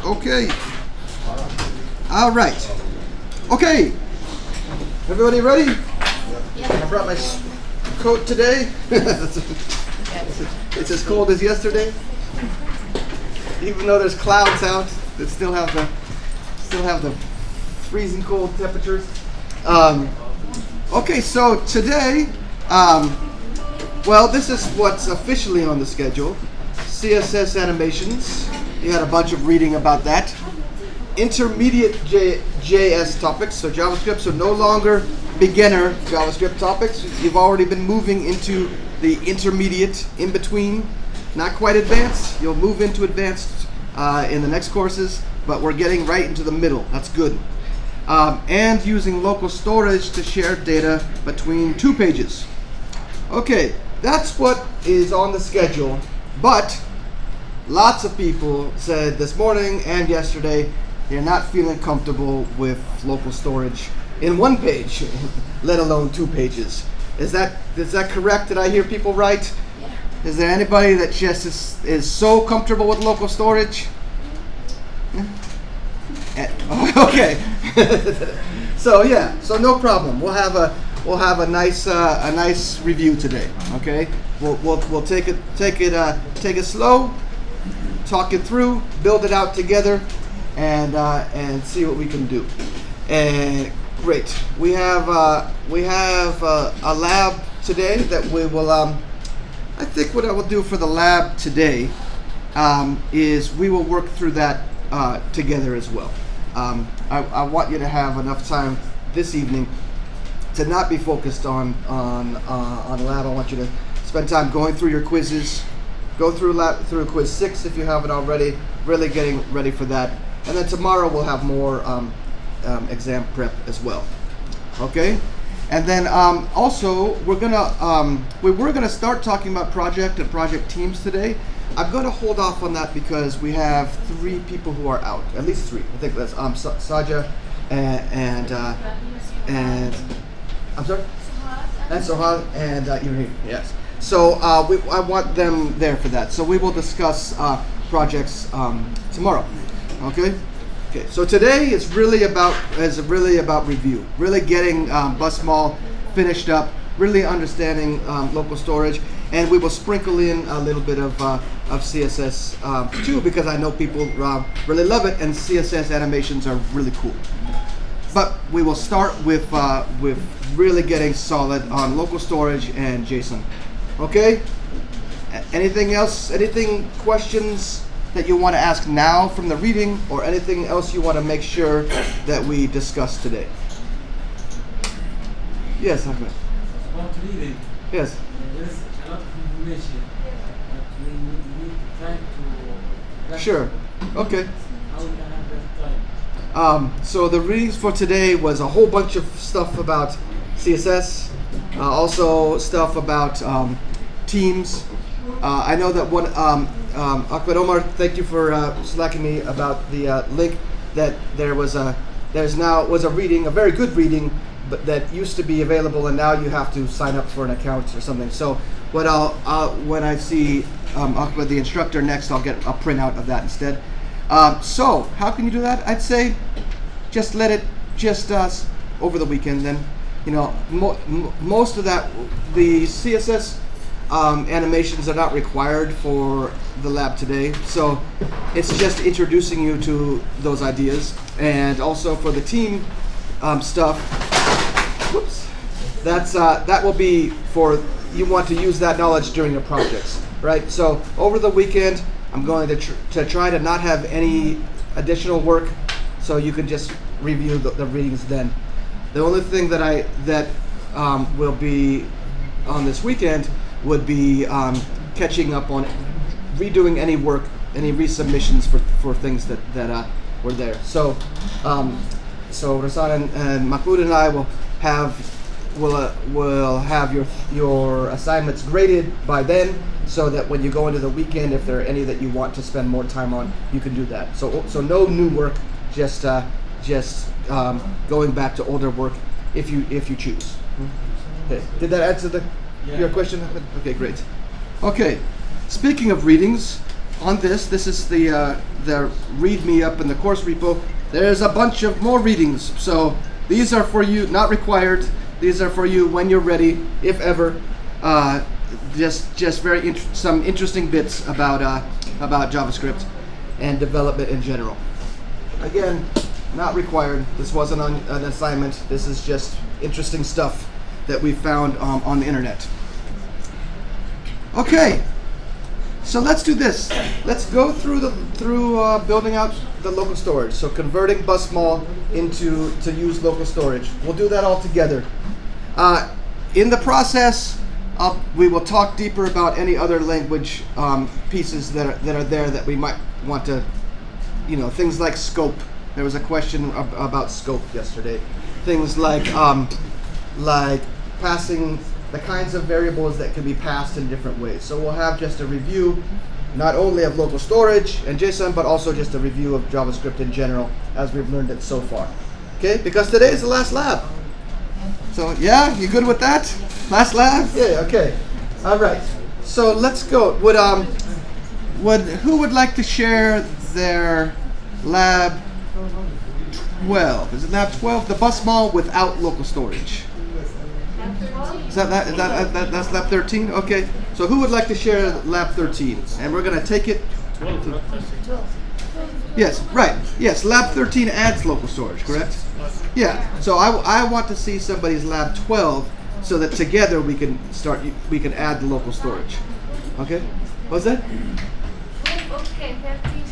Okay. All right. Okay. Everybody ready? Yeah. I brought my coat today. It's as cold as yesterday. Even though there's clouds out, that still have the freezing cold temperatures. Okay, so today, well, this is what's officially on the schedule. CSS animations. You had a bunch of reading about that. Intermediate JS topics, so JavaScript, so no longer beginner JavaScript topics. You've already been moving into the intermediate, in between, not quite advanced. You'll move into advanced in the next courses, but we're getting right into the middle. That's good. And using local storage to share data between two pages. Okay, that's what is on the schedule, but lots of people said this morning and yesterday they're not feeling comfortable with local storage in one page, let alone two pages. Is that correct? Did I hear people right? Yeah. Is there anybody that just is so comfortable with local storage? Okay. So yeah, so no problem. We'll have a nice review today. Okay, we'll take it slow, talk it through, build it out together, and see what we can do. And great, we have a lab today that we will. I think what I will do for the lab today is we will work through that together as well. I want you to have enough time this evening to not be focused on lab. I want you to spend time going through your quizzes. Go through quiz 6 if you haven't already. Really getting ready for that. And then tomorrow we'll have more exam prep as well. Okay. And then also we were gonna start talking about project and project teams today. I'm going to hold off on that because we have 3 people who are out, at least 3. I think that's Saja and I'm sorry, and Sohad and Ibrahim. Yes. So I want them there for that. So we will discuss projects tomorrow. Okay. Okay. So today is really about review, really getting BusMall finished up, really understanding local storage. And we will sprinkle in a little bit of CSS too, because I know people really love it, and CSS animations are really cool. But we will start with really getting solid on local storage and JSON. Okay? Anything else? Anything questions that you want to ask now from the reading, or anything else you want to make sure that we discuss today? Yes, Ahmed. About reading. Yes. There's a lot of information, but we need time to. Sure. Okay. How we can have that time? So the readings for today was a whole bunch of stuff about CSS, also stuff about teams. I know that one, Ahmed Omar, thank you for slacking me about the link that there was a reading, a very good reading, but that used to be available, and now you have to sign up for an account or something. So what when I see Ahmed the instructor next, I'll get a printout of that instead. So how can you do that? I'd say just let it over the weekend. Then most of that, the CSS animations are not required for the lab today, so it's just introducing you to those ideas, and also for the team stuff. Whoops. That will be for you want to use that knowledge during your projects, right? So over the weekend, I'm going to try to not have any additional work, so you can just review the readings then. The only thing that will be on this weekend would be catching up on redoing any work, any resubmissions for things that were there. So Rasan and Mahmoud and I will have your assignments graded by then, so that when you go into the weekend, if there are any that you want to spend more time on, you can do that. So no new work, just going back to older work if you choose. Okay. Did that answer your question? Okay, great. Okay, speaking of readings, on this. This is the README up in the course repo. There's a bunch of more readings. So these are for you, not required. These are for you when you're ready, if ever. Just some interesting bits about JavaScript and development in general. Again, not required. This wasn't an assignment. This is just interesting stuff that we found on the internet. Okay, so let's do this. Let's go through building out the local storage. So converting busmall to use local storage. We'll do that all together. In the process, we will talk deeper about any other language pieces that are there that we might want to, things like scope. There was a question about scope yesterday. Things like passing the kinds of variables that can be passed in different ways. So we'll have just a review, not only of local storage and JSON, but also just a review of JavaScript in general as we've learned it so far. Okay, because today is the last lab. So yeah, you good with that? Last lab? Yeah, okay. All right. So let's go. Who would like to share their lab 12? Is it lab 12? The busmall without local storage. Is that's lab 13? Okay. So who would like to share lab 13? And we're going to take it. 12. Yes, right. Yes, lab 13 adds local storage, correct? Yeah. So I want to see somebody's lab 12 so that together we can add the local storage. Okay? What's that? Okay, 13.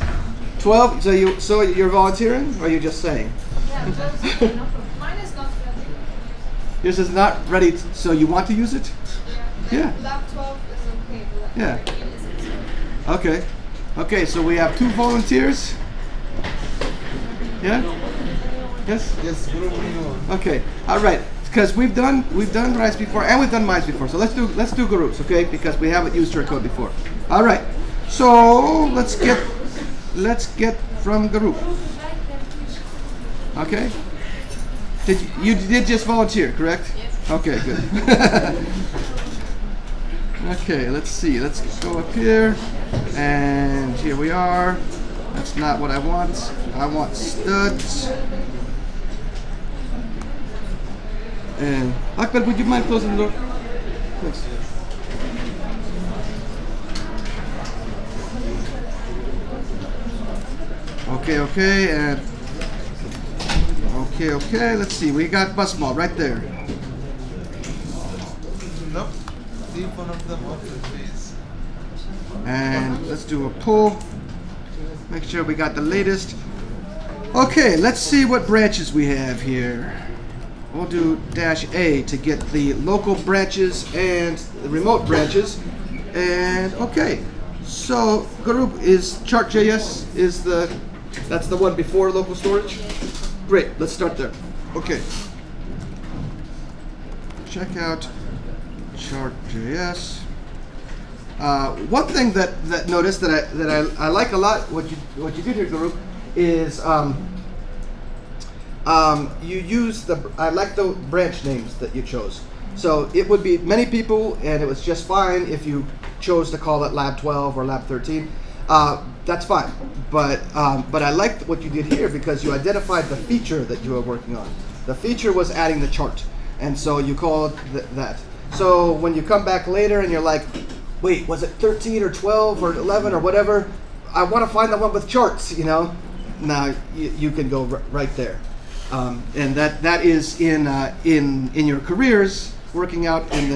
12? So you're volunteering or are you just saying? Yeah, 12 is okay, no problem. Mine is not ready. Yours is not ready, so you want to use it? Yeah. Lab 12 is okay, but lab Yeah. 13 isn't. Okay. Okay, so we have 2 volunteers. Yeah? Yes? Yes, Okay. All right. Because we've done rice before and we've done mice before. So let's do groups, okay? Because we haven't used your code before. All right. So let's get from group. Okay. You did just volunteer, correct? Yes. Okay, good. Okay, let's see. Let's go up here. And here we are. That's not what I want. I want studs. And Ahmed, would you mind closing the door? Thanks. Okay, and okay. Let's see. We got busmall right there. No, leave one of them off the face. And let's do a pull. Make sure we got the latest. Okay, let's see what branches we have here. We'll do -A to get the local branches and the remote branches. And okay, so group is chart.js that's the one before local storage. Great, let's start there. Okay. Check out chart.js. One thing that noticed that I like a lot what you did here, group, is you use I like the branch names that you chose. So it would be many people, and it was just fine if you chose to call it lab 12 or lab 13. That's fine, but I liked what you did here because you identified the feature that you were working on. The feature was adding the chart, and so you called that. So when you come back later and you're like, wait, was it 13 or 12 or 11 or whatever? I want to find the one with charts, Now you can go right there. And that is in your careers, working out in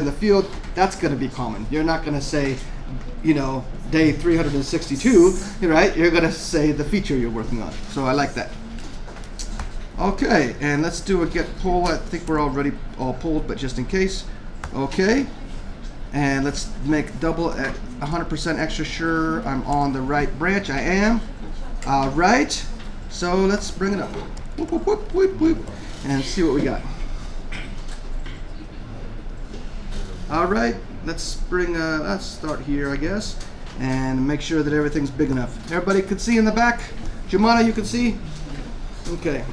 the field. That's going to be common. You're not going to say, day 362, right? You're going to say the feature you're working on. So I like that. Okay, and let's do a get pull. I think we're already all pulled, but just in case. Okay, and let's make double at 100% extra sure I'm on the right branch. I am. All right. So let's bring it up. Whoop, whoop, whoop, whoop, whoop, and see what we got. All right, let's start here, I guess, and make sure that everything's big enough. Everybody can see in the back? Jumana, you can see? Okay.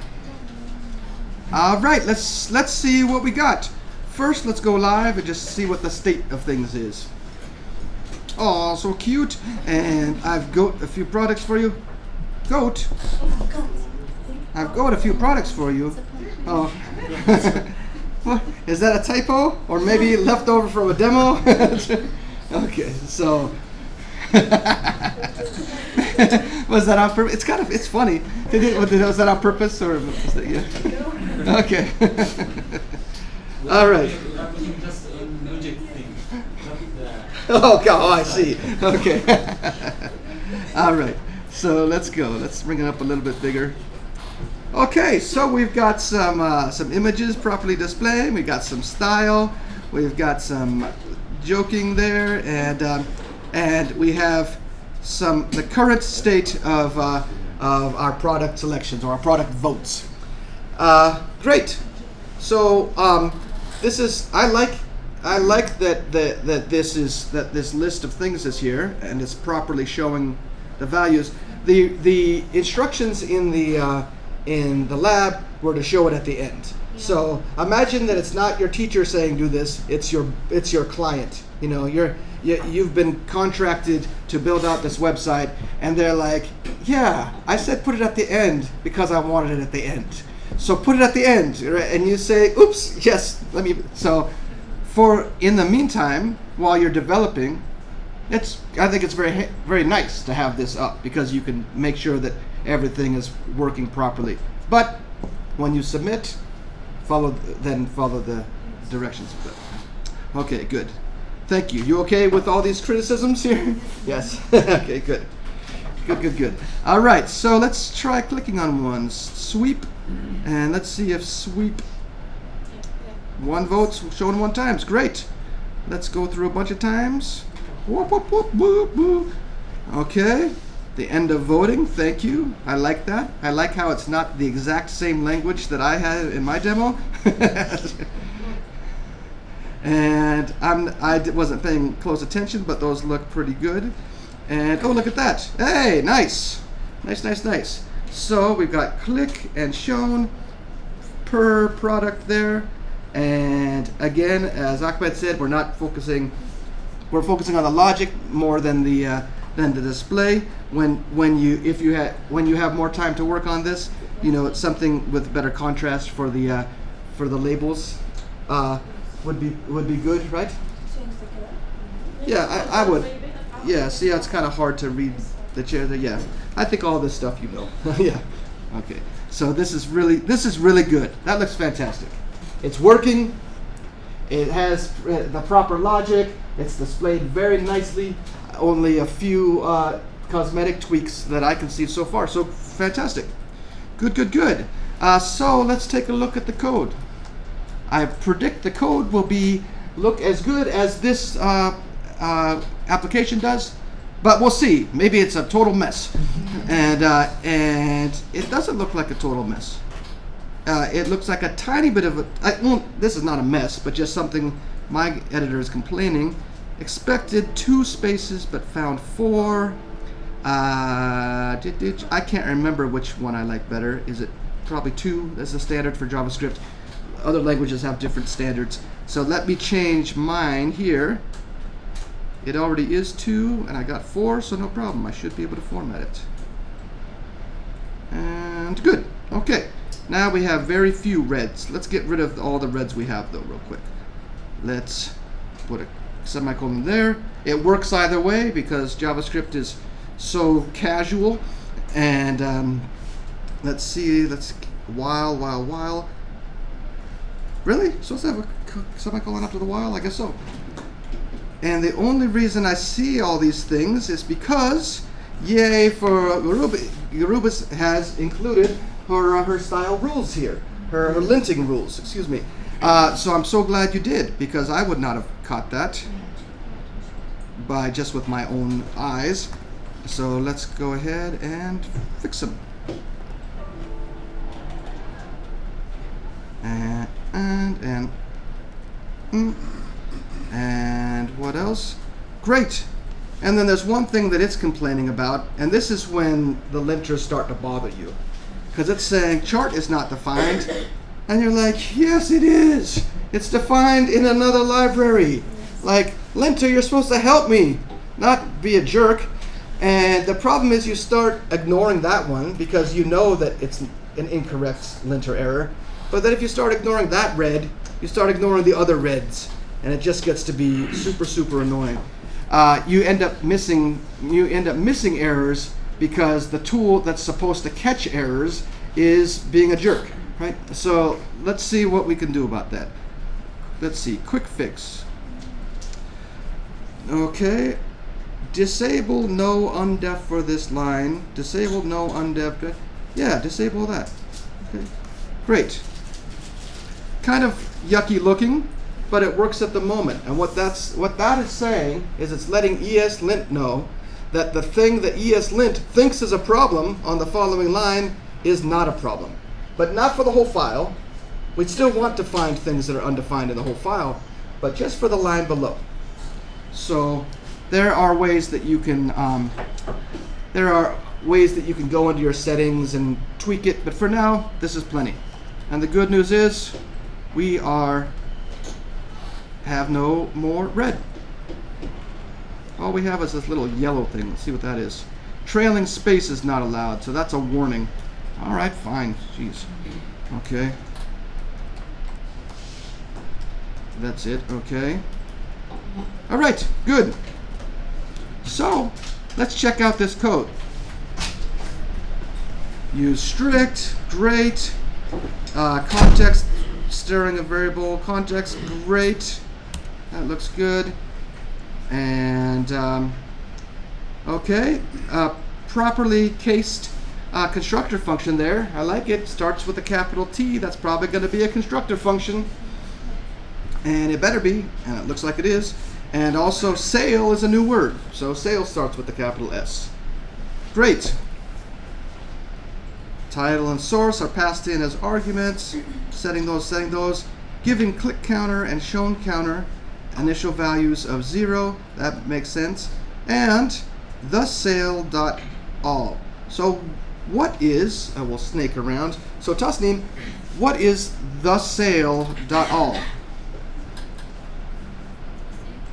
All right, let's see what we got. First, let's go live and just see what the state of things is. Oh, so cute. And I've got a few products for you. Goat. I've got a few products for you. Oh. What? Is that a typo? Or maybe leftover from a demo? Okay, so. Was that on purpose? It's funny. Was that on purpose or was that, yeah? Okay. All right. Just a logic thing. Oh, God, I see. Okay. All right. So let's go. Let's bring it up a little bit bigger. Okay, so we've got some images properly displayed. We've got some style. We've got some joking there, and we have the current state of our product selections or our product votes. Great. So this is I like that this list of things is here and it's properly showing the values. The instructions in the lab were to show it at the end. So imagine that it's not your teacher saying do this, it's your client. You know, you've been contracted to build out this website and they're like, yeah, I said put it at the end because I wanted it at the end. So put it at the end, right? And you say, oops, yes, so in the meantime, while you're developing, I think it's very, very nice to have this up because you can make sure that everything is working properly. But when you submit, follow the directions. Okay, good. Thank you. You okay with all these criticisms here? Yes. Okay, good. Good. All right, so let's try clicking on one. Sweep, and let's see if sweep. One vote's shown 1 time. Great. Let's go through a bunch of times. Whoop, whoop, whoop, whoop, whoop. Okay. The end of voting. Thank you. I like that. I like how it's not the exact same language that I had in my demo. And I wasn't paying close attention, but those look pretty good. And oh, look at that. Hey, nice. Nice. So we've got click and shown per product there. And again, as Ahmed said, we're focusing on the logic more than the display. When you have more time to work on this, you know, it's something with better contrast for the labels would be good, right? Yeah, I would. Yeah, see how it's kind of hard to read the chair there. Yeah, I think all this stuff you know. Yeah. Okay. So this is really good. That looks fantastic. It's working. It has the proper logic. It's displayed very nicely. Only a few cosmetic tweaks that I can see so far. So fantastic. Good. So let's take a look at the code. I predict the code will look as good as this application does, but we'll see. Maybe it's a total mess, and it doesn't look like a total mess. It looks like a tiny bit of this is not a mess, but just something my editor is complaining. Expected 2 spaces, but found 4. I can't remember which one I like better. Is it probably 2? That's the standard for JavaScript. Other languages have different standards. So let me change mine here. It already is 2, and I got 4, so no problem. I should be able to format it. And good. Okay. Now we have very few reds. Let's get rid of all the reds we have, though, real quick. Let's put a semicolon there. It works either way because JavaScript is so casual. And let's see. While. Really? Supposed to have a semicolon after the while? I guess so. And the only reason I see all these things is because, yay for Garubas has included her style rules here, her linting rules, excuse me. So I'm so glad you did, because I would not have caught that just with my own eyes. So let's go ahead and fix them. And what else? Great. And then there's one thing that it's complaining about, and this is when the linters start to bother you, because it's saying chart is not defined, and you're like, yes, it is. It's defined in another library. Like, linter, you're supposed to help me. not be a jerk. And the problem is you start ignoring that one because you know that it's an incorrect linter error. But then if you start ignoring that red, you start ignoring the other reds, and it just gets to be super, super annoying. You end up missing errors because the tool that's supposed to catch errors is being a jerk, right? So let's see what we can do about that. Let's see, quick fix. Okay, disable no undef for this line. Disable no undef. Yeah, disable that. Okay, great. Kind of yucky looking, but it works at the moment. And what that is saying is it's letting ESLint know that the thing that ESLint thinks is a problem on the following line is not a problem. But not for the whole file. We'd still want to find things that are undefined in the whole file, but just for the line below. So there are ways that you can go into your settings and tweak it, but for now, this is plenty. And the good news is we have no more red. All we have is this little yellow thing. Let's see what that is. Trailing space is not allowed, so that's a warning. All right, fine. Jeez. Okay. That's it. Okay. All right, good. So let's check out this code. Use strict, great. Context, stirring a variable, context, great. That looks good. And okay, properly cased constructor function there. I like it. Starts with a capital T. That's probably going to be a constructor function. And it better be, and it looks like it is. And also sale is a new word. So sale starts with the capital S. Great. Title and source are passed in as arguments. Setting those. Giving click counter and shown counter initial values of 0. That makes sense. And the sale.all. So what is, I will snake around. So Tasneem, what is the sale.all?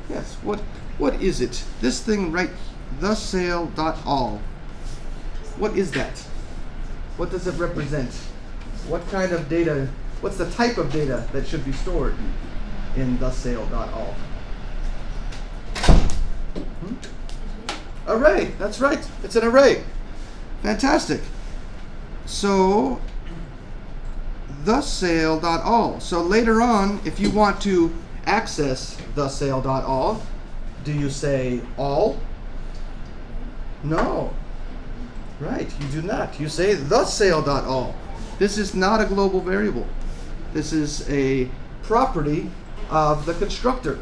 Yes, what is it? This thing right, the sale.all. What is that? What does it represent? What kind of data, what's the type of data that should be stored in the sale.all? Array, that's right. It's an array. Fantastic. So the sale.all. So later on, if you want to access the sale.all, do you say all? No. Right, you do not. You say the sale.all. This is not a global variable. This is a property of the constructor.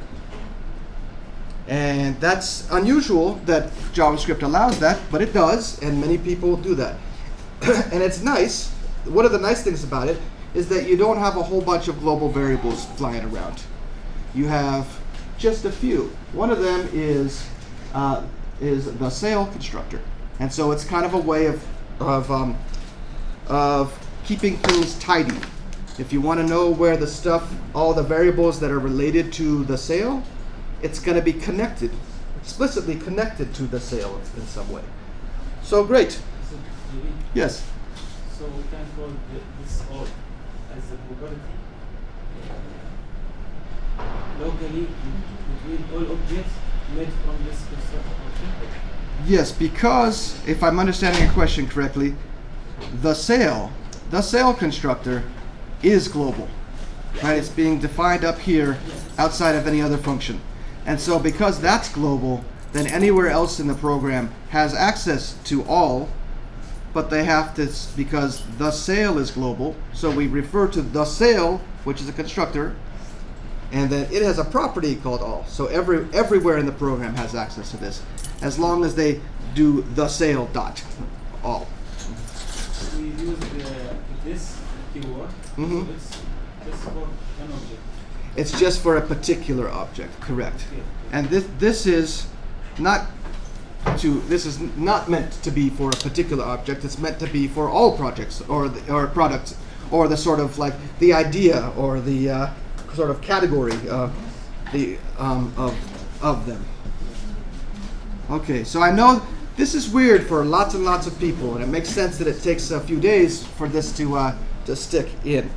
And that's unusual that JavaScript allows that, but it does, and many people do that. And it's nice. One of the nice things about it is that you don't have a whole bunch of global variables flying around. You have just a few. One of them is the sale constructor. And so it's kind of a way of keeping things tidy. If you want to know where the stuff, all the variables that are related to the sale, it's going to be connected, explicitly connected to the sale in some way. So great. So, Jimmy, Yes. so we can call this all as a property locally between all objects made from this constructor function. Yes, because if I'm understanding your question correctly, the sale constructor is global, right? It's being defined up here outside of any other function. And so because that's global, then anywhere else in the program has access to all, but they have to, because the sale is global, so we refer to the sale, which is a constructor, and then it has a property called all. So everywhere in the program has access to this, as long as they do the sale dot all. We use this keyword, Mhm. so it's for an object. It's just for a particular object, correct? Okay. And this is not meant to be for a particular object. It's meant to be for all projects or products, or the sort of like the idea or the sort of category of them. Okay, so I know this is weird for lots and lots of people, and it makes sense that it takes a few days for this to stick in.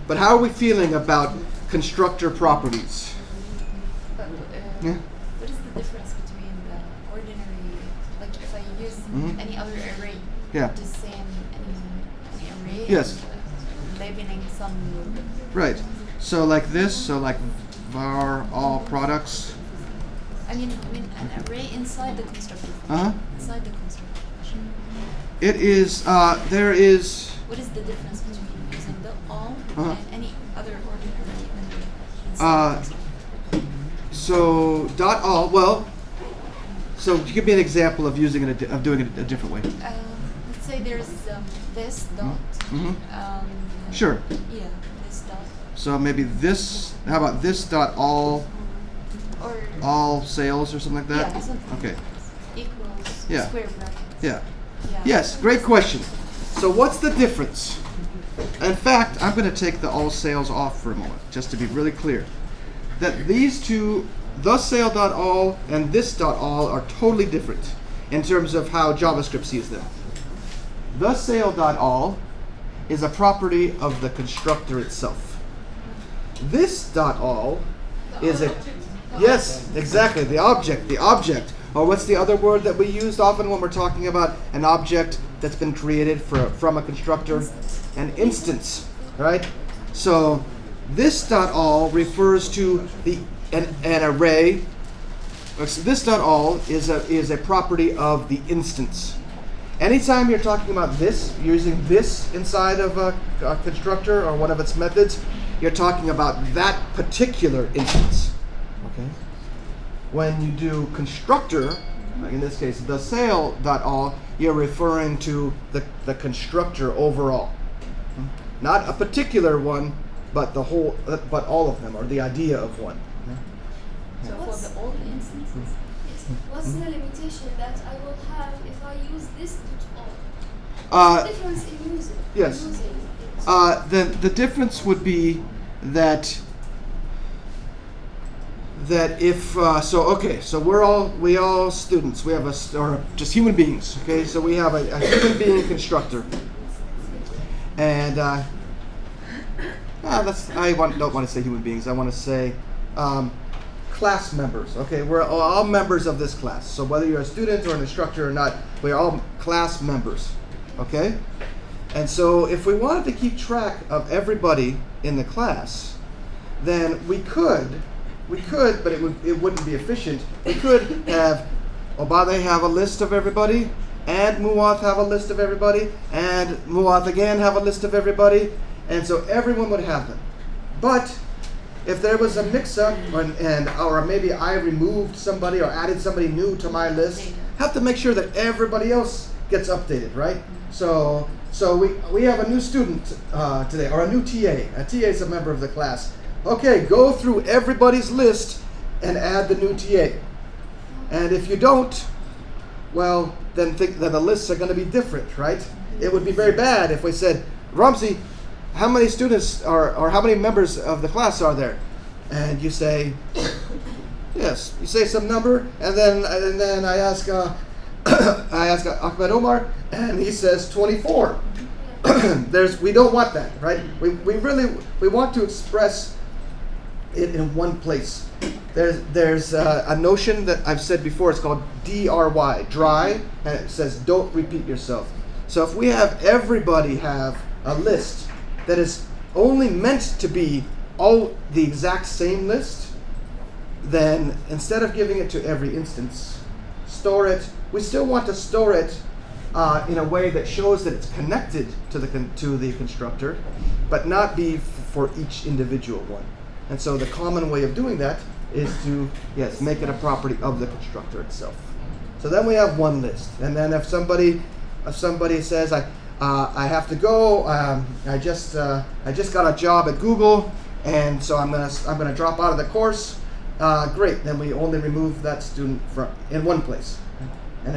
But how are we feeling about constructor properties? But, Yeah. what is the difference between the ordinary, like if I use Mhm. any other array, Yeah. just saying any array, Yes. and labeling some, Right. So like this, so like var all products. I mean an array inside the constructor function. Uh-huh. Inside the constructor function. It is, there is, What is the difference between using the all Uh-huh. and any other ordinary array inside the constructor? so dot all, well, so give me an example of using it, of doing it a different way. Let's say there's this dot. Mhm. Sure. Yeah, this dot. So maybe this, how about this dot Or all sales or something like that? yeah, something Okay. equals Yeah. square brackets. Yeah. Yeah. Yes, great question. So what's the difference? In fact, I'm going to take the all sales off for a moment, just to be really clear. That these two, the sale.all and this .all, are totally different in terms of how JavaScript sees them. The sale.all is a property of the constructor itself. This .all is a, yes, exactly, the object, or what's the other word that we used often when we're talking about an object that's been created from a constructor? An instance, right? So this .all refers to an array. This .all is a property of the instance. Anytime you're talking about this, using this inside of a constructor or one of its methods, you're talking about that particular instance. Okay. When you do constructor, like in this case, the sale.all, you're referring to the constructor overall. Not a particular one, but the whole, but all of them, or the idea of one. So What's- for the old instances, What's the limitation that I will have if I use this to all? Uh, What's the difference in using? yes. Using it? The difference would be that if so we all students, we have or just human beings, okay, so we have a human being constructor, and don't want to say human beings, I want to say class members. Okay, we're all members of this class, so whether you're a student or an instructor or not, we're all class members. Okay, and so if we wanted to keep track of everybody in the class, then we could, but it wouldn't be efficient. We could have Obade have a list of everybody, and Muath have a list of everybody, and Muath again have a list of everybody, and so everyone would have them. But if there was a mix-up, or maybe I removed somebody or added somebody new to my list, have to make sure that everybody else gets updated, right? So we have a new student today, or a new TA. A TA is a member of the class. Okay, go through everybody's list and add the new TA. And if you don't, well, then the lists are going to be different, right? It would be very bad if we said, Ramsey, how many students or how many members of the class are there? And you say, yes. You say some number, and then I ask Ahmed Omar, and he says 24. We don't want that, right? We want to express it in one place. There's a notion that I've said before. It's called DRY, dry, and it says don't repeat yourself. So if we have everybody have a list that is only meant to be all the exact same list, then instead of giving it to every instance, store it. We still want to store it in a way that shows that it's connected to the constructor, but not be for each individual one. And so the common way of doing that is to, yes, make it a property of the constructor itself. So then we have one list, and then if somebody says I have to go, I just got a job at Google, and so I'm gonna drop out of the course. Great, then we only remove that student in one place, and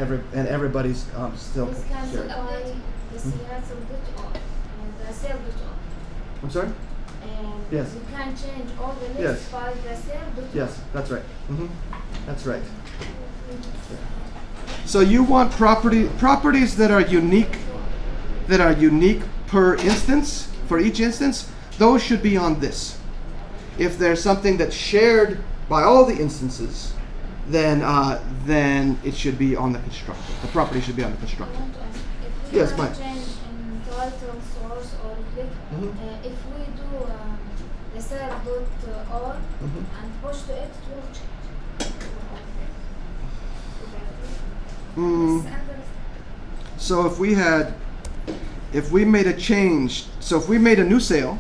everybody's still This can shared. apply this cancel dot all and the sale dot all. I'm sorry? And Yes. you can change all the Yes. lists by the sale dot all. Yes, that's right. That's right. So you want properties that are unique per instance, for each instance. Those should be on this. If there's something that's shared by all the instances, then it should be on the constructor. The property should be on the constructor. If we Yes, have Mike. change in title, source, or click, if we do reserve.all and push to it, it will change. So if we made a change, so if we made a new sale,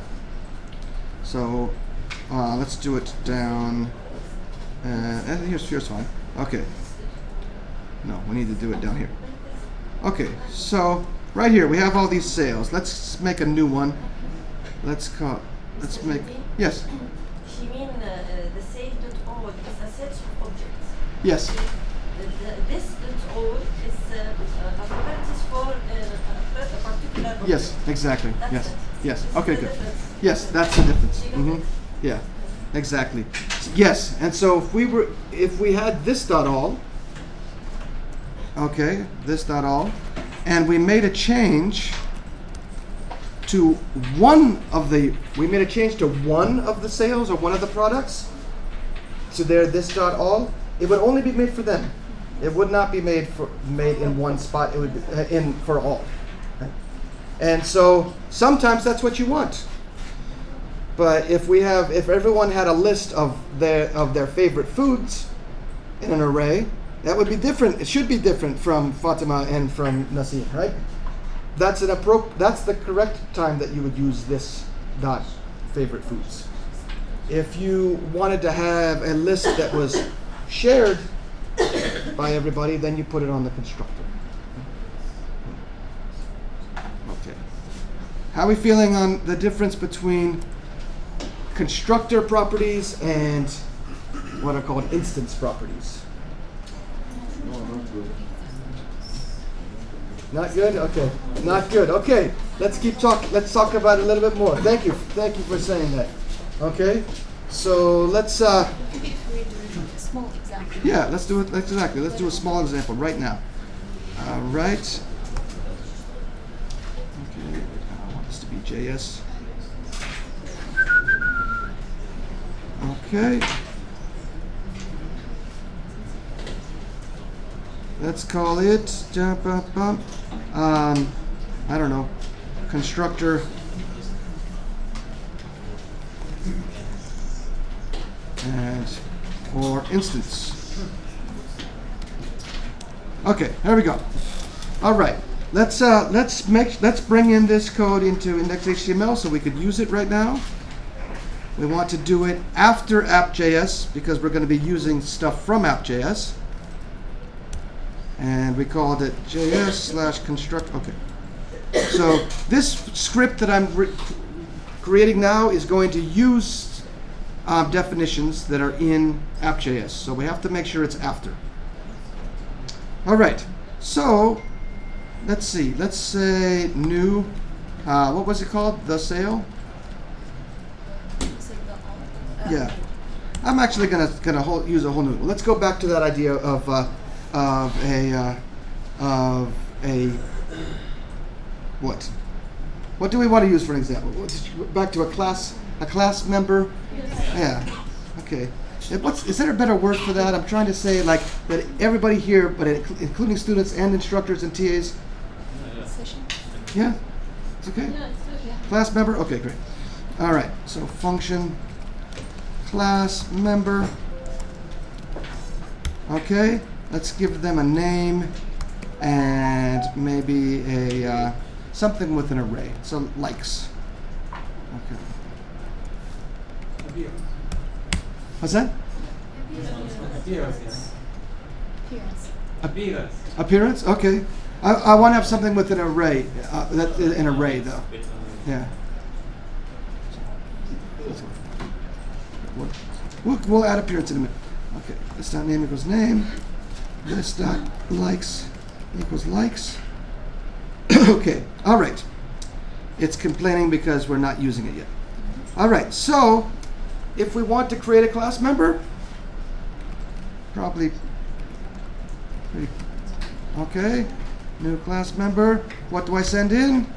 so let's do it down. Here's fine. Okay. No, we need to do it down here. Okay, so right here we have all these sales. Let's make a new one. Let's make, yes. She mean the sale.all is a set of objects. Yes. This .all is a properties for a particular object. Yes, exactly. That's Yes. it. Yes. This Okay, is the good. difference. Yes, that's the difference. You got it? Yeah, exactly. Yes, and so if we had this dot all, okay, this dot all, and we made a change to one of the sales or one of the products, so there, this dot all, it would only be made for them. It would not be made in one spot. It would be in for all. And so sometimes that's what you want. But if everyone had a list of their favorite foods in an array, that would be different. It should be different from Fatima and from Nasim, right? That's the correct time that you would use this dot favorite foods. If you wanted to have a list that was shared by everybody, then you put it on the constructor. Okay. How are we feeling on the difference between constructor properties and what are called instance properties? Not good? Okay. Not good. Okay. Let's talk about it a little bit more. Thank you for saying that. Okay. So let's Maybe if we do a small example. yeah, let's do it. Let's do a small example right now. All right. Okay. I want this to be JS. Okay. Let's call it I don't know, constructor and or instance. Okay, here we go. All right, let's bring in this code into index.html so we could use it right now. We want to do it after app.js because we're going to be using stuff from app.js. And we called it js/construct. Okay. So this script that I'm creating now is going to use definitions that are in app.js. So we have to make sure it's after. All right. So let's see. Let's say new. What was it called? The sale. Yeah. I'm actually gonna use a whole new. Let's go back to that idea of a what? What do we want to use for an example? Back to a class member. Yeah. Okay. Is there a better word for that? I'm trying to say like that everybody here, but including students and instructors and TAs. Session. Yeah. It's okay. Class member. Okay, great. All right. So function class member. Okay. Let's give them a name and maybe a something with an array. So likes. Okay. What's that? Appearance. Appearance. Appearance? Okay. I want to have something with an array. An array though. Yeah. We'll add appearance in a minute. Okay. This dot name equals name. This dot likes equals likes. Okay. All right. It's complaining because we're not using it yet. All right. So if we want to create a class member, probably pretty Okay. New class member. What do I send in?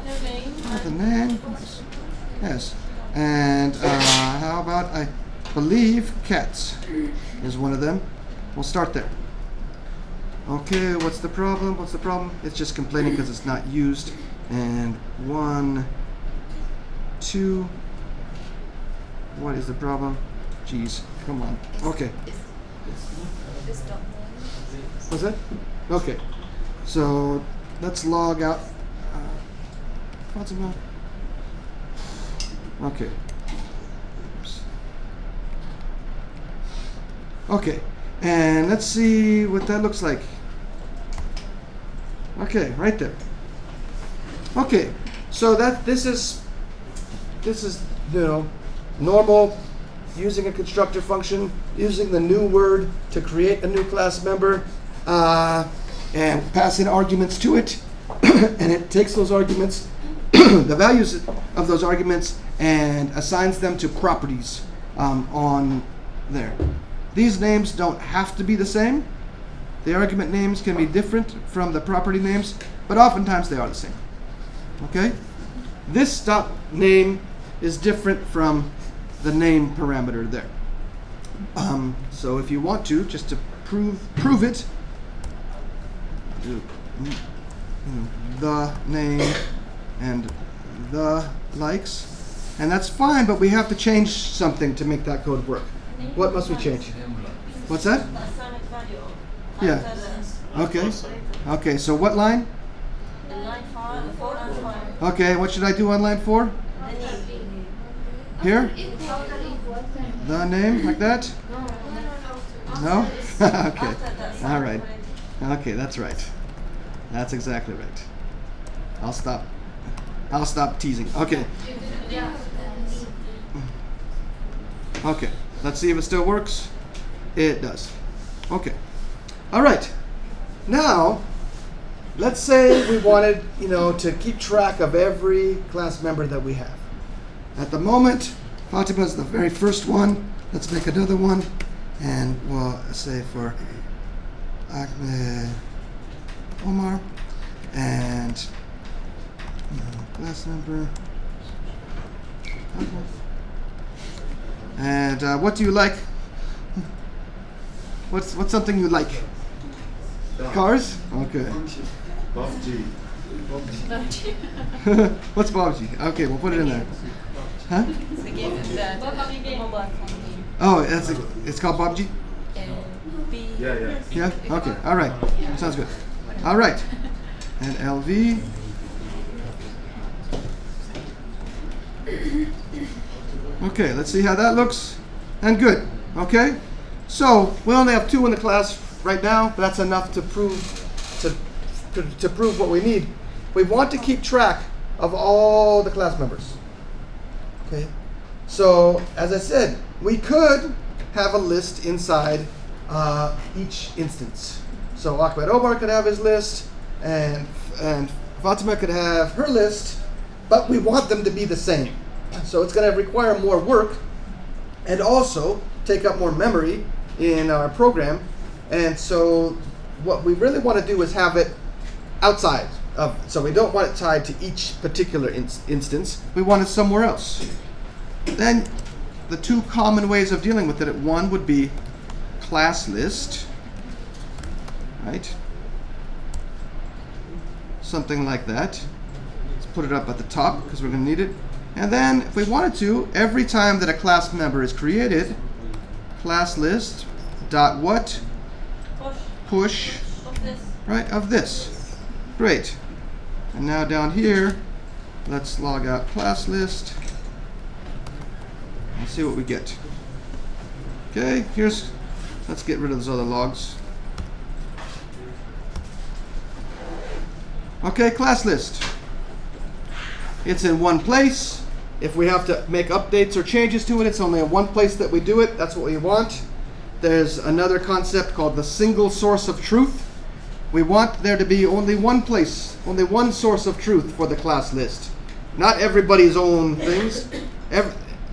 Your name. The name. Yes. And how about, I believe cats is one of them. We'll start there. Okay, what's the problem? What's the problem? It's just complaining because it's not used. And 1, 2. What is the problem? Jeez, come on. Okay. This dot one. What's that? Okay. So let's log out. Fatima. Okay. Oops. Okay. And let's see what that looks like. Okay, right there. Okay. So this is normal using a constructor function, using the new word to create a new class member, and pass in arguments to it, and it takes those arguments, the values of those arguments, and assigns them to properties on there. These names don't have to be the same. The argument names can be different from the property names, but oftentimes they are the same. Okay? This dot name is different from the name parameter there. So if you want to, just to prove it, do the name and the likes, and that's fine, but we have to change something to make that code work. What must we change? What's that? The assignment value. Yeah. Okay. Okay, so what line? The line 4 and 5. Okay, what should I do on line 4? The name. Here? Equal. The name, like that? No? Okay. All right. Okay, that's right. That's exactly right. I'll stop teasing. Okay. Okay. Let's see if it still works. It does. Okay. All right. Now, let's say we wanted, to keep track of every class member that we have. At the moment, Fatima is the very first one. Let's make another one, and we'll say for Ahmed Omar and class member. And what do you like? What's something you like? Cars? Okay. What's PUBG? Okay, we'll put it in there. Huh? It's a game that mobile phone game. Oh, it's called PUBG? Yeah. Yeah? Okay, all right. Sounds good. All right. And LV. Okay, let's see how that looks. And good. Okay? So, we only have 2 in the class right now, but that's enough to prove to prove what we need. We want to keep track of all the class members. Okay? So, as I said, we could have a list inside each instance. So Ahmed Omar could have his list, and Fatima could have her list, but we want them to be the same. So it's going to require more work and also take up more memory in our program. And so what we really want to do is have it outside of, so we don't want it tied to each particular instance. We want it somewhere else. Then the 2 common ways of dealing with it, one would be class list, right? Something like that. Let's put it up at the top because we're going to need it. And then if we wanted to, every time that a class member is created, class list dot what? Push, Of this. right, of this. Great. And now down here, let's log out class list and see what we get. Okay, let's get rid of those other logs. Okay, class list. It's in one place. If we have to make updates or changes to it, it's only in one place that we do it. That's what we want. There's another concept called the single source of truth. We want there to be only one place, only one source of truth for the class list. Not everybody's own things.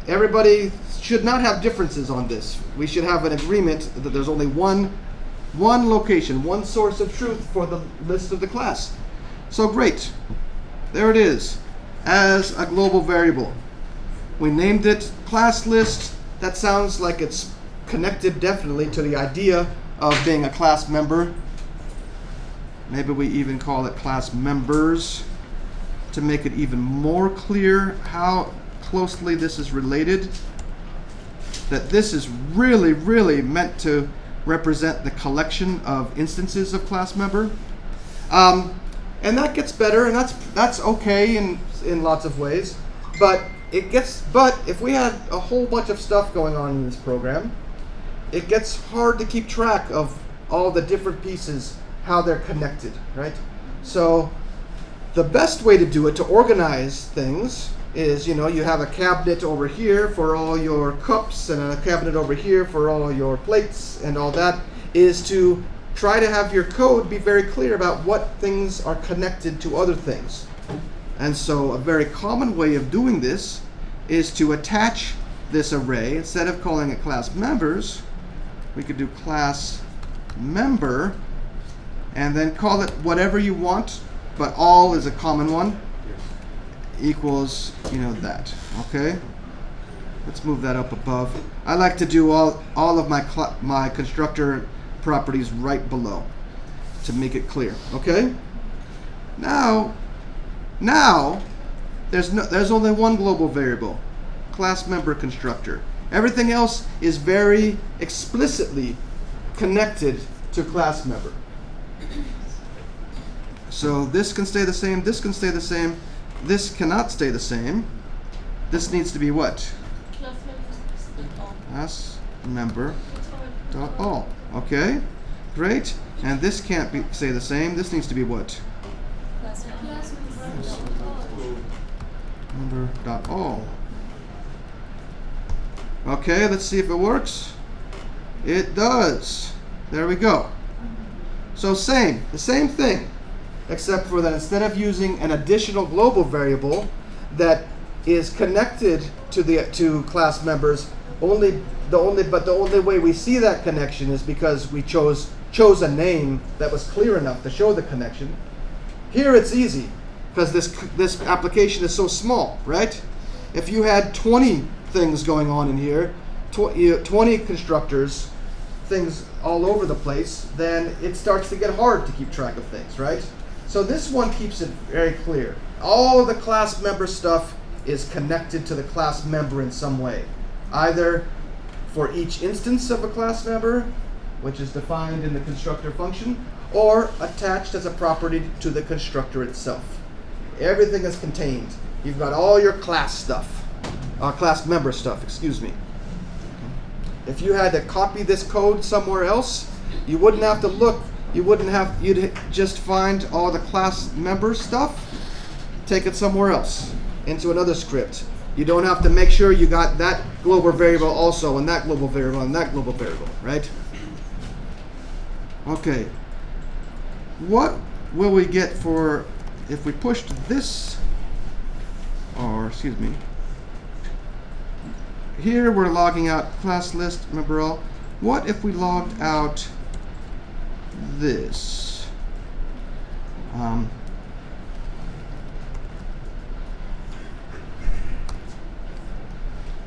Everybody should not have differences on this. We should have an agreement that there's only one One location, one source of truth for the list of the class. So great. There it is, as a global variable. We named it class list. That sounds like it's connected definitely to the idea of being a class member. Maybe we even call it class members to make it even more clear how closely this is related. That this is really, really meant to represent the collection of instances of class member. And that gets better, and that's okay in lots of ways. But if we had a whole bunch of stuff going on in this program, it gets hard to keep track of all the different pieces, how they're connected, right? So the best way to do it, to organize things, is, you have a cabinet over here for all your cups and a cabinet over here for all your plates and all that, is to try to have your code be very clear about what things are connected to other things. And so a very common way of doing this is to attach this array. Instead of calling it class members, we could do class member and then call it whatever you want, but all is a common one, equals, that. Okay? Let's move that up above. I like to do all of my constructor properties right below to make it clear. Okay? Now there's only one global variable, class member constructor. Everything else is very explicitly connected to class member. So this can stay the same, this can stay the same, this cannot stay the same. This needs to be what? Class member dot all. Okay, great. And this can't stay the same. This needs to be what? Member dot all. Okay, let's see if it works. It does. There we go. So the same thing, except for that instead of using an additional global variable that is connected to class members, the only way we see that connection is because we chose a name that was clear enough to show the connection. Here it's easy because this application is so small, right? If you had 20 things going on in here, 20 constructors, things all over the place, then it starts to get hard to keep track of things, right? So this one keeps it very clear. All of the class member stuff is connected to the class member in some way, either for each instance of a class member, which is defined in the constructor function, or attached as a property to the constructor itself. Everything is contained. You've got all your class stuff, class member stuff, excuse me. If you had to copy this code somewhere else, you wouldn't have to look. You'd just find all the class member stuff, take it somewhere else into another script. You don't have to make sure you got that global variable also, and that global variable, and that global variable, right? Okay. What will we get for if we pushed this, or excuse me, here we're logging out class list member all. What if we logged out this?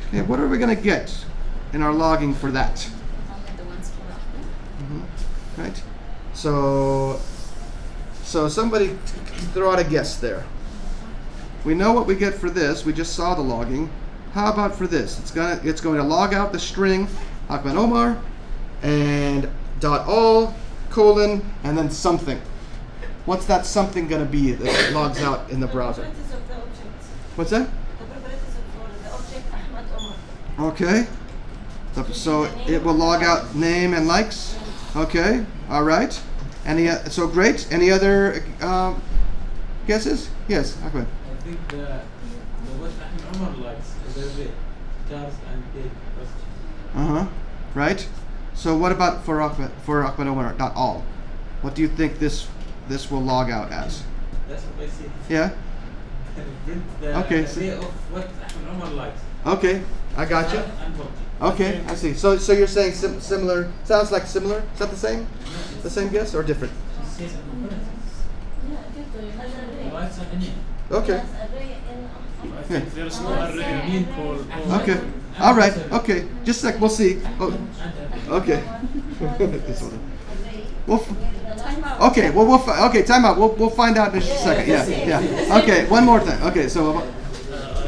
Okay, what are we going to get in our logging for that? Only the ones for Right? So somebody throw out a guess there. We know what we get for this. We just saw the logging. How about for this? It's going to log out the string Ahmed Omar and .all colon and then something. What's that something going to be that logs out in the browser? Properties of the object. What's that? The properties of the object Ahmed Omar. Okay. So it will log out name and likes. Okay. All right. So great. Any other guesses? Yes, Ahmed. I think the what Ahmed Omar likes is the cars and the Right. So what about for Ahmed Omar .all? What do you think this will log out as? That's what I see. Yeah. Print the Okay, array of what Ahmed Omar likes. Okay, I got you. And 40. Okay, I see. So you're saying similar? Sounds like similar. Is that the same? The same guess or different? It says occurrences. Lights and any. Okay. I think there's no array mean called Okay. All right. Okay. Just a sec. We'll see. Oh, okay. This one. We'll Time out. okay. Well, okay. Time out. We'll find out in just a second. Yeah. Yeah. Okay. One more time. Okay. So. I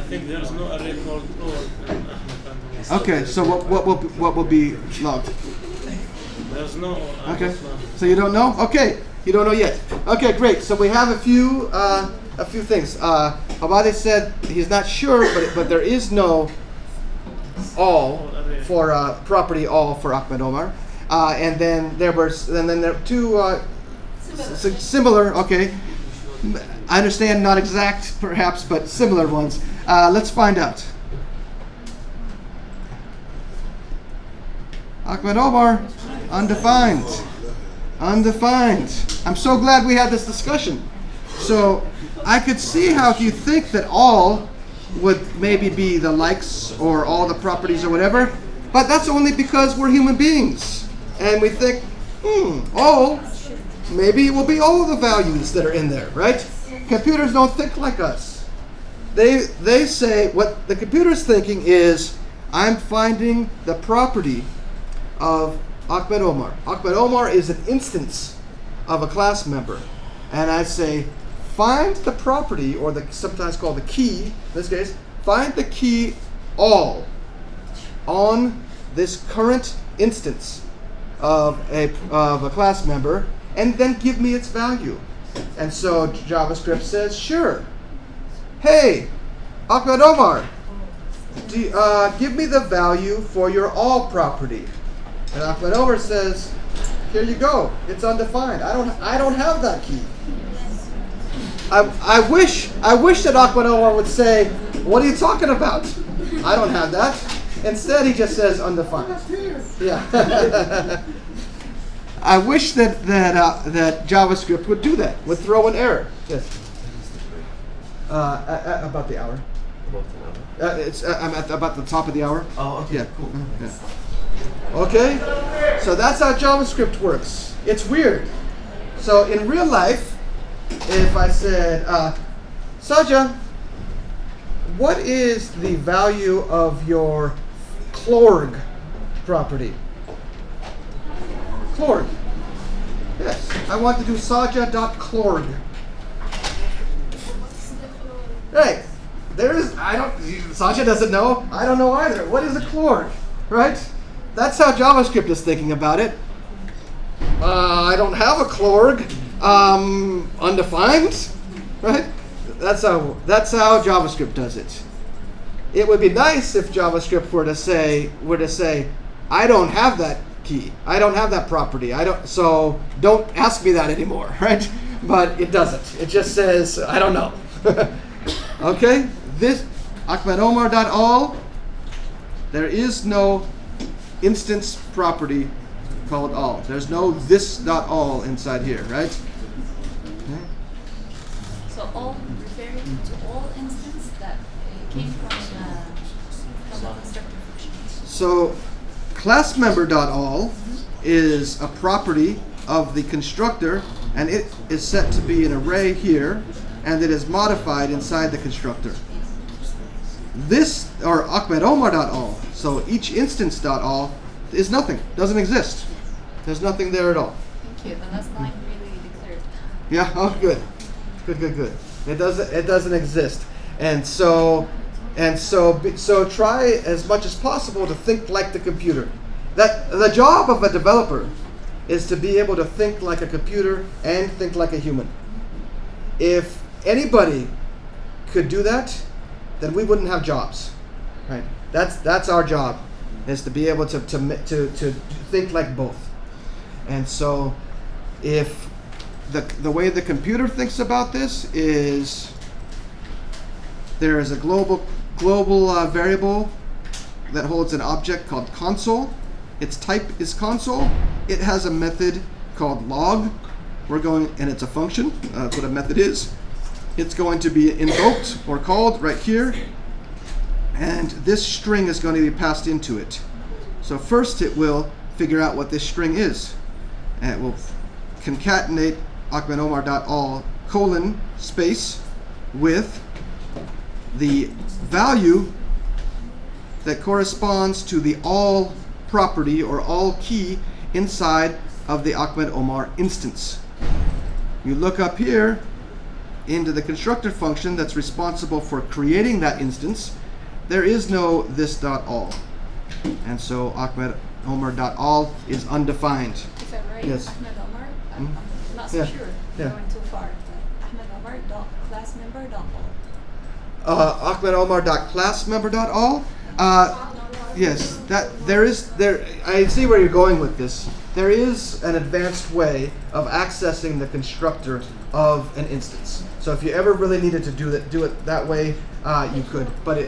think there's no array called or. Okay. So what will be logged? There's no. Okay. So you don't know? Okay. You don't know yet. Okay, great. So we have a few things. Abadi said he's not sure, but there is no all for property all for Ahmed Omar. And then there were two similar. Okay, I understand, not exact perhaps, but similar ones. Let's find out. Ahmed Omar, undefined. Undefined. I'm so glad we had this discussion. So I could see how if you think that all would maybe be the likes or all the properties or whatever, but that's only because we're human beings. And we think, all, maybe it will be all the values that are in there, right? Computers don't think like us. They say what the computer's thinking is, I'm finding the property of Ahmed Omar. Ahmed Omar is an instance of a class member. And I say, find the property, or the sometimes called the key, in this case, find the key all on this current instance of a class member, and then give me its value. And so JavaScript says, sure. Hey, Ahmed Omar, give me the value for your all property. And Ahmed Omar says, here you go. It's undefined. I don't have that key. I wish that Ahmed Omar would say, what are you talking about? I don't have that. Instead, he just says undefined. Yeah. I wish that JavaScript would do that. Would throw an error. Yes. About the hour. I'm at about the top of the hour. Oh, okay. Yeah. Cool. Yeah. Okay, so that's how JavaScript works. It's weird. So in real life, if I said, Saja, what is the value of your clorg property? Clorg. Yes, I want to do saja.clorg. Hey, Saja doesn't know. I don't know either. What is a clorg, right? That's how JavaScript is thinking about it. I don't have a clorg. Undefined, right? That's how JavaScript does it. It would be nice if JavaScript were to say, I don't have that key. I don't have that property. So don't ask me that anymore, right? But it doesn't. It just says, I don't know. Okay? This AhmedOmar.all, there is no instance property called all. There's no this.all inside here, right? Okay. So all referring to all instance that came from the constructor functions. So classMember.all is a property of the constructor, and it is set to be an array here, and it is modified inside the constructor. This, or AhmedOmar.all, so each instance.all is nothing, doesn't exist. There's nothing there at all. Thank you. The last line really declared. Yeah. Oh, good. Good. It doesn't exist, and so try as much as possible to think like the computer. That the job of a developer is to be able to think like a computer and think like a human. If anybody could do that, then we wouldn't have jobs, right? That's our job, is to be able to think like both. And so, if the way the computer thinks about this is, there is a global variable that holds an object called console. Its type is console. It has a method called log. And it's a function. That's what a method is. It's going to be invoked or called right here. and this string is going to be passed into it. So first it will figure out what this string is, and it will concatenate ahmedomar.all :space with the value that corresponds to the all property or all key inside of the Ahmed Omar instance. You look up here into the constructor function that's responsible for creating that instance. There is no this.all, and so Ahmed Omar.all is undefined. If I write Yes. Ahmed Omar, I'm Mhm. not so Yeah. sure. Yeah. Going too far. Ahmed Omar dot class member dot all. Ahmed Omar.classmember.all. Yes, I see where you're going with this. There is an advanced way of accessing the constructor of an instance. So if you ever really needed to do it that way, you could. But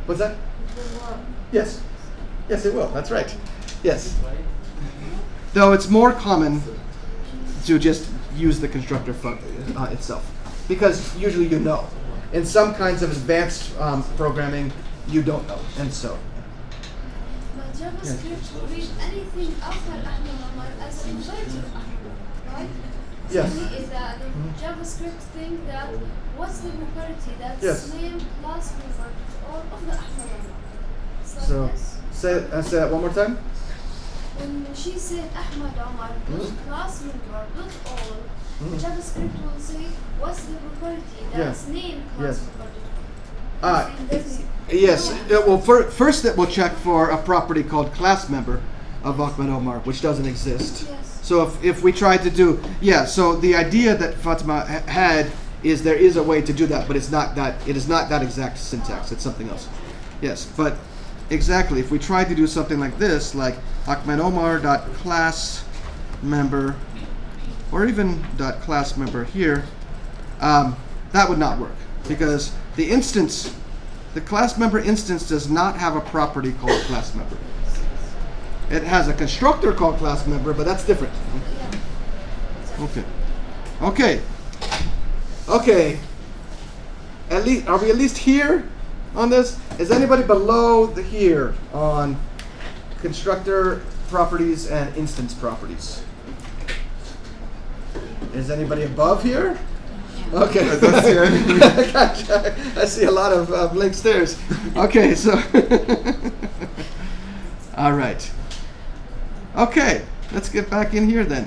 what's that? Yes, it will. That's right. Yes. Though it's more common to just use the constructor itself, because usually you know. In some kinds of advanced programming, you don't know, and so. But JavaScript will read anything after Ahmed Omar as a relative Ahmed, right? Yes. So is that the JavaScript thing that what's the property that's Yes. name class member or of the Ahmed Omar? So yes. say that one more time. When she said Ahmed Omar class member dot all, Mhm. JavaScript will say what's the property that's name class Yes. member Ah, dot all. yes. Well, first it will check for a property called class member of Ahmed Omar, which doesn't exist. Yes. So if we tried to do, so the idea that Fatima had is there is a way to do that, but it is not that exact syntax. It's something else. Yes, but exactly, if we tried to do something like this, like Ahmed Omar.class member, or even .class member here, that would not work, because the class member instance does not have a property called class member. It has a constructor called class member, but that's different. Okay. Are we at least here on this? Is anybody below here on constructor properties and instance properties? Is anybody above here? Okay. Gotcha. I see a lot of blank stares. Okay, so all right. Okay, let's get back in here then.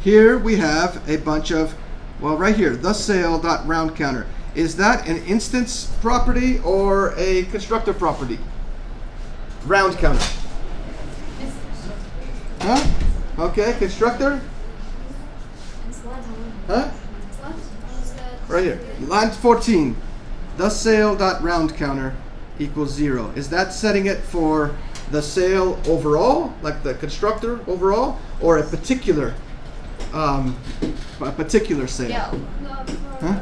Here we have a bunch of, right here, the sale.round counter. Is that an instance property or a constructor property? Round counter. Huh? Okay, constructor? Huh? Right here. Line 14. The sale.round counter equals 0. Is that setting it for the sale overall, like the constructor overall, or a particular sale? Yeah. Huh?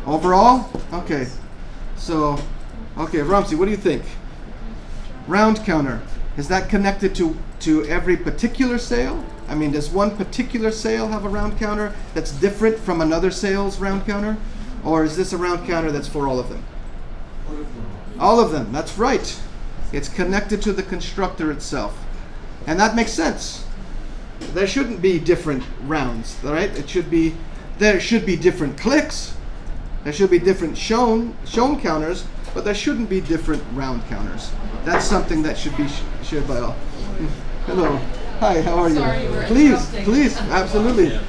Overall? Okay. So, Ramsey, what do you think? Round counter, is that connected to every particular sale? I mean, does one particular sale have a round counter that's different from another sale's round counter? Or is this a round counter that's for all of them? All of them, that's right. It's connected to the constructor itself. And that makes sense. There shouldn't be different rounds, right? There should be different clicks. There should be different shown counters, but there shouldn't be different round counters. That's something that should be shared by all. Hello. Hi, how are you? Sorry, we're Please, interrupting. absolutely.